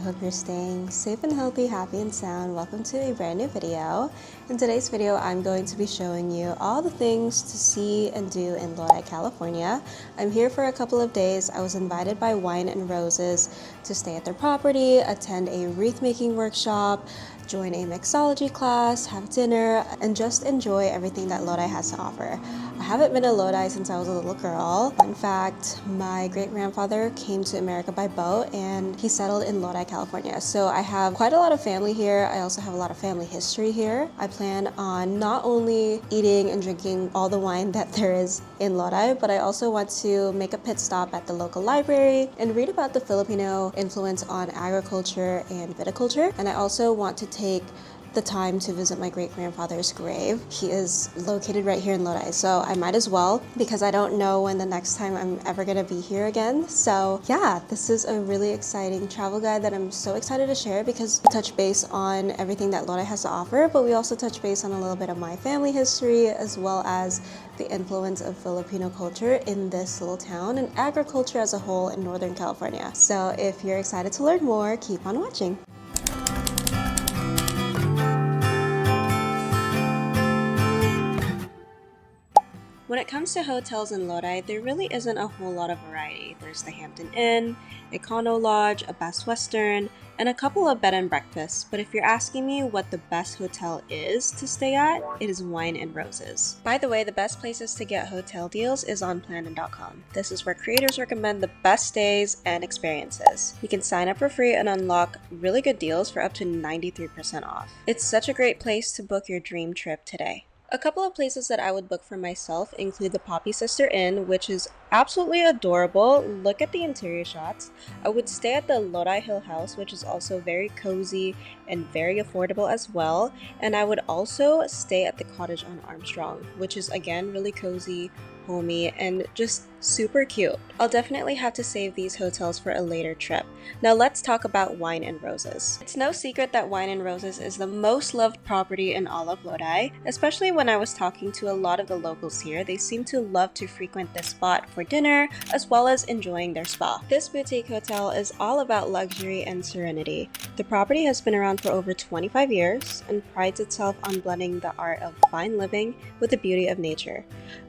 hope you're staying safe and healthy, happy and sound. Welcome to a brand new video. In today's video, I'm going to be showing you all the things to see and do in Lodi, California. I'm here for a couple of days. I was invited by Wine and Roses to stay at their property, attend a wreath making workshop, join a mixology class, have dinner, and just enjoy everything that Lodi has to offer. I haven't been to Lodi since I was a little girl. In fact, my great-grandfather came to America by boat and he settled in Lodi, California. So I have quite a lot of family here. I also have a lot of family history here. I plan on not only eating and drinking all the wine that there is in Lodi, but I also want to make a pit stop at the local library and read about the Filipino influence on agriculture and viticulture. And I also want to take the time to visit my great-grandfather's grave. He is located right here in Lodi, so I might as well because I don't know when the next time I'm ever gonna be here again. So yeah, this is a really exciting travel guide that I'm so excited to share because we touch base on everything that Lodi has to offer, but we also touch base on a little bit of my family history as well as the influence of Filipino culture in this little town and agriculture as a whole in Northern California. So if you're excited to learn more, keep on watching. When it comes to hotels in Lodi, there really isn't a whole lot of variety. There's the Hampton Inn, Econo Lodge, a Best Western, and a couple of bed and breakfasts. But if you're asking me what the best hotel is to stay at, it is Wine and Roses. By the way, the best places to get hotel deals is on planning.com. This is where creators recommend the best stays and experiences. You can sign up for free and unlock really good deals for up to 93% off. It's such a great place to book your dream trip today. A couple of places that I would book for myself include the Poppy Sister Inn, which is absolutely adorable. Look at the interior shots. I would stay at the Lodi Hill House, which is also very cozy and very affordable as well. And I would also stay at the Cottage on Armstrong, which is again really cozy, homey, and just super cute. I'll definitely have to save these hotels for a later trip. Now let's talk about Wine and Roses. It's no secret that Wine and Roses is the most loved property in all of Lodi, especially when I was talking to a lot of the locals here. They seem to love to frequent this spot for dinner as well as enjoying their spa. This boutique hotel is all about luxury and serenity. The property has been around for over 25 years and prides itself on blending the art of fine living with the beauty of nature.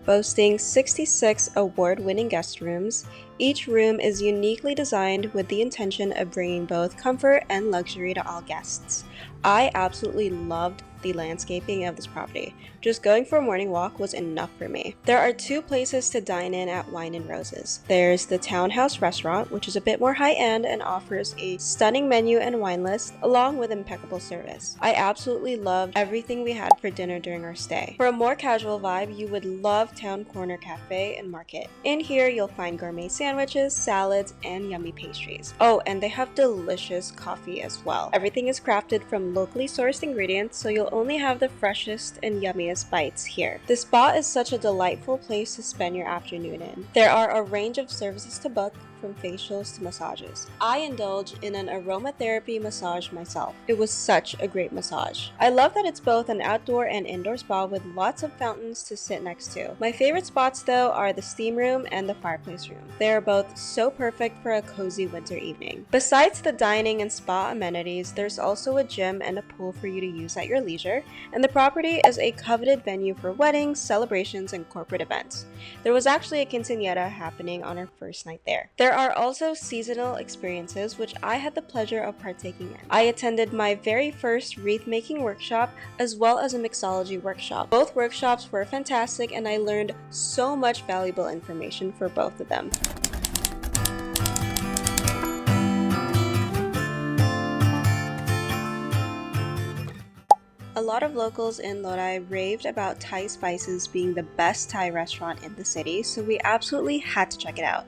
Boasting 66 award-winning guest rooms, each room is uniquely designed with the intention of bringing both comfort and luxury to all guests. I absolutely loved the landscaping of this property. Just going for a morning walk was enough for me. There are two places to dine in at Wine and Roses. There's the Townhouse Restaurant, which is a bit more high-end and offers a stunning menu and wine list along with impeccable service. I absolutely loved everything we had for dinner during our stay. For a more casual vibe, you would love Town Corner Cafe and Market. In here, you'll find gourmet sandwiches, salads, and yummy pastries. Oh, and they have delicious coffee as well. Everything is crafted from locally sourced ingredients, so you'll only have the freshest and yummiest bites here. The spa is such a delightful place to spend your afternoon in. There are a range of services to book, from facials to massages. I indulged in an aromatherapy massage myself. It was such a great massage. I love that it's both an outdoor and indoor spa with lots of fountains to sit next to. My favorite spots though are the steam room and the fireplace room. They are both so perfect for a cozy winter evening. Besides the dining and spa amenities, there's also a gym and a pool for you to use at your leisure, and the property is a coveted venue for weddings, celebrations, and corporate events. There was actually a quinceañera happening on our first night there. There are also seasonal experiences which I had the pleasure of partaking in. I attended my very first wreath making workshop as well as a mixology workshop. Both workshops were fantastic and I learned so much valuable information for both of them. A lot of locals in Lodi raved about Thai Spices being the best Thai restaurant in the city, so we absolutely had to check it out.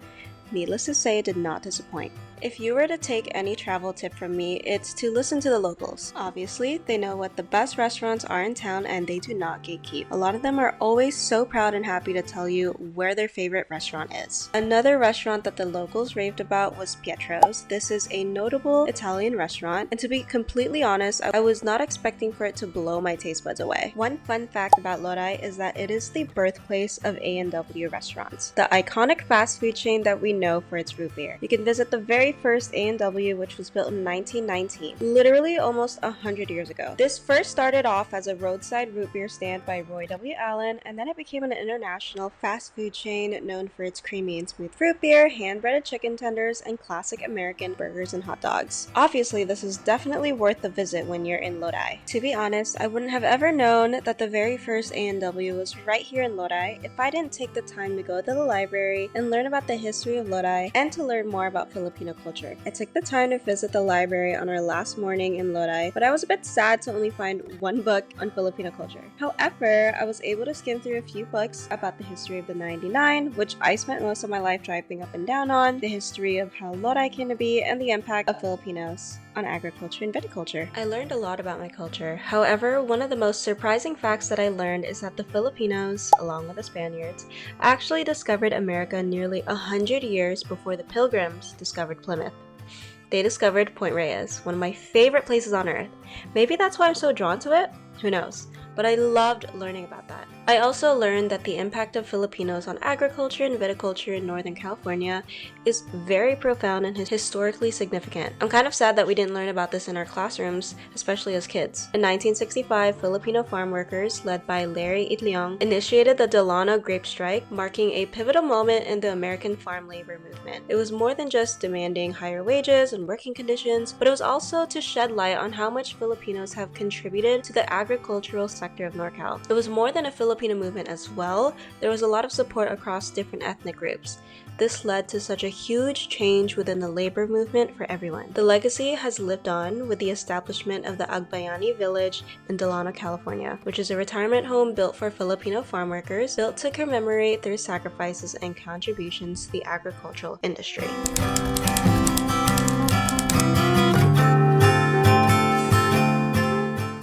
Needless to say, it did not disappoint. If you were to take any travel tip from me, it's to listen to the locals. Obviously, they know what the best restaurants are in town and they do not gatekeep. A lot of them are always so proud and happy to tell you where their favorite restaurant is. Another restaurant that the locals raved about was Pietro's. This is a notable Italian restaurant, and to be completely honest, I was not expecting for it to blow my taste buds away. One fun fact about Lodi is that it is the birthplace of A&W restaurants, the iconic fast food chain that we know for its root beer. You can visit the very very first A&W, which was built in 1919, literally almost 100 years ago. This first started off as a roadside root beer stand by Roy W. Allen, and then it became an international fast food chain known for its creamy and smooth root beer, hand-breaded chicken tenders, and classic American burgers and hot dogs. Obviously, this is definitely worth the visit when you're in Lodi. To be honest, I wouldn't have ever known that the very first A&W was right here in Lodi if I didn't take the time to go to the library and learn about the history of Lodi and to learn more about Filipino culture. I took the time to visit the library on our last morning in Lodi, but I was a bit sad to only find one book on Filipino culture. However, I was able to skim through a few books about the history of the 99, which I spent most of my life driving up and down on, the history of how Lodi came to be, and the impact of Filipinos on agriculture and viticulture. I learned a lot about my culture. However, one of the most surprising facts that I learned is that the Filipinos, along with the Spaniards, actually discovered America nearly 100 years before the Pilgrims discovered Plymouth. They discovered Point Reyes, one of my favorite places on earth. Maybe that's why I'm so drawn to it? Who knows? But I loved learning about that. I also learned that the impact of Filipinos on agriculture and viticulture in Northern California is very profound and historically significant. I'm kind of sad that we didn't learn about this in our classrooms, especially as kids. In 1965, Filipino farm workers, led by Larry Itliong, initiated the Delano grape strike, marking a pivotal moment in the American farm labor movement. It was more than just demanding higher wages and working conditions, but it was also to shed light on how much Filipinos have contributed to the agricultural sector of NorCal. It was more than a Filipino movement as well. There was a lot of support across different ethnic groups. This led to such a huge change within the labor movement for everyone. The legacy has lived on with the establishment of the Agbayani Village in Delano, California, which is a retirement home built for Filipino farm workers, built to commemorate their sacrifices and contributions to the agricultural industry.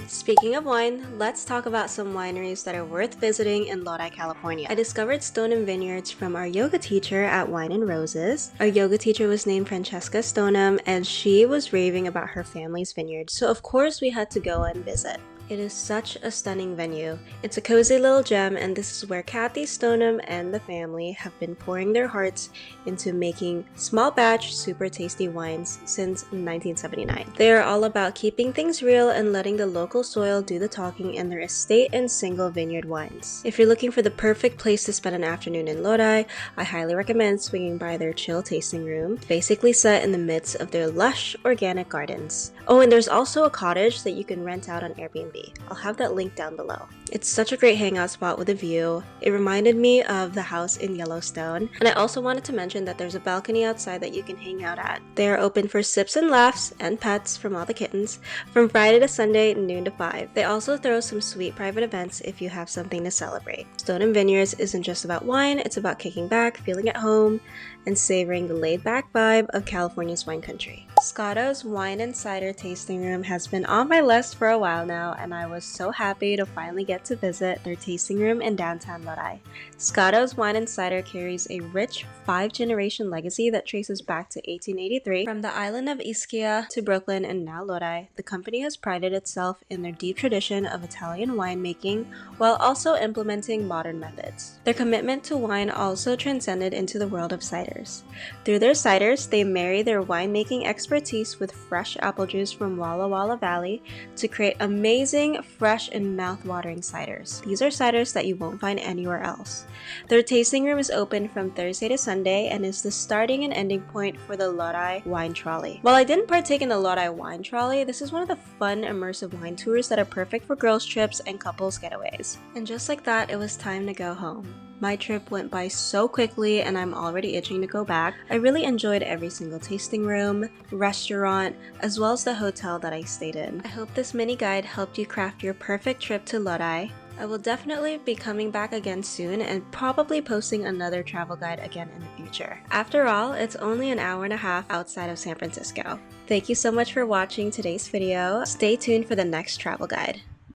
Speaking of wine, let's talk about some wineries that are worth visiting in Lodi, California. I discovered Stoneham Vineyards from our yoga teacher at Wine and Roses. Our yoga teacher was named Francesca Stoneham, and she was raving about her family's vineyard, so of course we had to go and visit. It is such a stunning venue. It's a cozy little gem, and this is where Kathy Stoneham and the family have been pouring their hearts into making small batch, super tasty wines since 1979. They are all about keeping things real and letting the local soil do the talking in their estate and single vineyard wines. If you're looking for the perfect place to spend an afternoon in Lodi, I highly recommend swinging by their chill tasting room, basically set in the midst of their lush organic gardens. Oh, and there's also a cottage that you can rent out on Airbnb. I'll have that link down below. It's such a great hangout spot with a view. It reminded me of the house in Yellowstone. And I also wanted to mention that there's a balcony outside that you can hang out at. They are open for sips and laughs and pets from all the kittens from Friday to Sunday, noon to 5. They also throw some sweet private events if you have something to celebrate. Stoneham Vineyards isn't just about wine, it's about kicking back, feeling at home, and savoring the laid-back vibe of California's wine country. Scotto's Wine and Cider Tasting Room has been on my list for a while now, and I was so happy to finally get to visit their tasting room in downtown Lodi. Scotto's Wine and Cider carries a rich 5-generation legacy that traces back to 1883. From the island of Ischia to Brooklyn and now Lodi, the company has prided itself in their deep tradition of Italian winemaking while also implementing modern methods. Their commitment to wine also transcended into the world of ciders. Through their ciders, they marry their winemaking expertise with fresh apple juice from Walla Walla Valley to create amazing, fresh, and mouth-watering ciders. These are ciders that you won't find anywhere else. Their tasting room is open from Thursday to Sunday and is the starting and ending point for the Lodi Wine Trolley. While I didn't partake in the Lodi Wine Trolley, this is one of the fun, immersive wine tours that are perfect for girls' trips and couples getaways. And just like that, it was time to go home. My trip went by so quickly and I'm already itching to go back. I really enjoyed every single tasting room, restaurant, as well as the hotel that I stayed in. I hope this mini guide helped you craft your perfect trip to Lodi. I will definitely be coming back again soon and probably posting another travel guide again in the future. After all, it's only an hour and a half outside of San Francisco. Thank you so much for watching today's video. Stay tuned for the next travel guide.